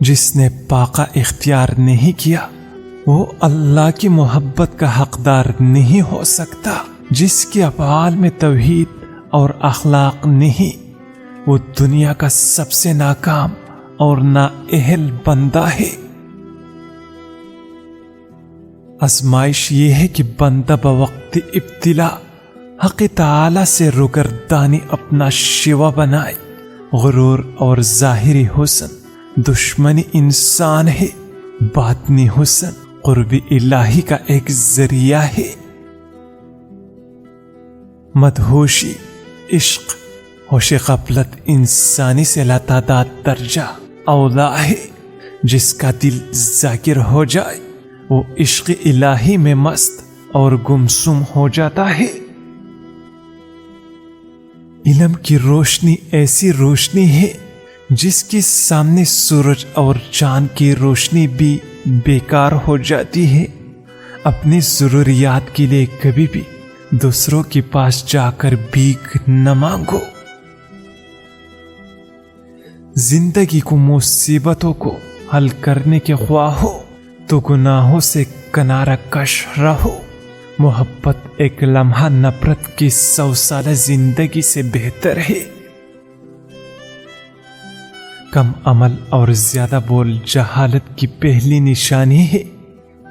جس نے پاکہ اختیار نہیں کیا وہ اللہ کی محبت کا حقدار نہیں ہو سکتا. جس کے افعال میں توحید اور اخلاق نہیں وہ دنیا کا سب سے ناکام اور نااہل بندہ ہے. آزمائش یہ ہے کہ بندہ بوقت ابتلا حق تعالی سے روگردانی اپنا شیوا بنائے. غرور اور ظاہری حسن دشمنی انسان ہے، باطنی حسن قرب الہی کا ایک ذریعہ ہے. مدہوشی عشق ہوش غفلت انسانی سے لاتعداد درجہ اولا ہے. جس کا دل ذاکر ہو جائے وہ عشق الہی میں مست اور گمسم ہو جاتا ہے. علم کی روشنی ایسی روشنی ہے جس کے سامنے سورج اور چاند کی روشنی بھی بیکار ہو جاتی ہے. اپنی ضروریات کے لیے کبھی بھی دوسروں کے پاس جا کر بھیک نہ مانگو. زندگی کو مصیبتوں کو حل کرنے کے خواہ ہو تو گناہوں سے کنارہ کش رہو. محبت ایک لمحہ نفرت کی 100 سالہ زندگی سے بہتر ہے. کم عمل اور زیادہ بول جہالت کی پہلی نشانی ہے.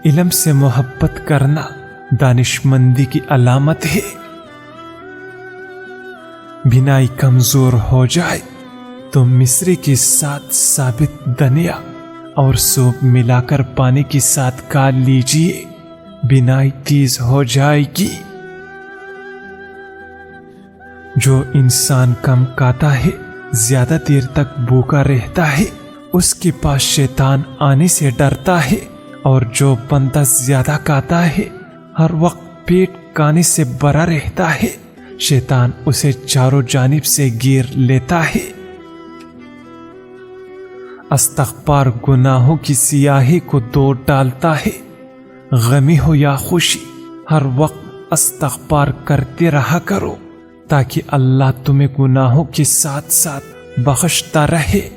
علم سے محبت کرنا دانشمندی کی علامت ہے. بینائی کمزور ہو جائے تو مصری کے ساتھ ثابت دنیا اور سوپ ملا کر پانی کے ساتھ کال لیجئے، بینائی تیز ہو جائے گی. جو انسان کم کھاتا ہے زیادہ دیر تک بھوکا رہتا ہے، اس کے پاس شیطان آنے سے ڈرتا ہے. اور جو بندہ زیادہ کھاتا ہے ہر وقت پیٹ کھانے سے بھرا رہتا ہے، شیطان اسے چاروں جانب سے گھیر لیتا ہے. استغفار گناہوں کی سیاہی کو دور ڈالتا ہے. غمی ہو یا خوشی ہر وقت استغفار کرتے رہا کرو تاکہ اللہ تمہیں گناہوں کے ساتھ ساتھ بخشتا رہے.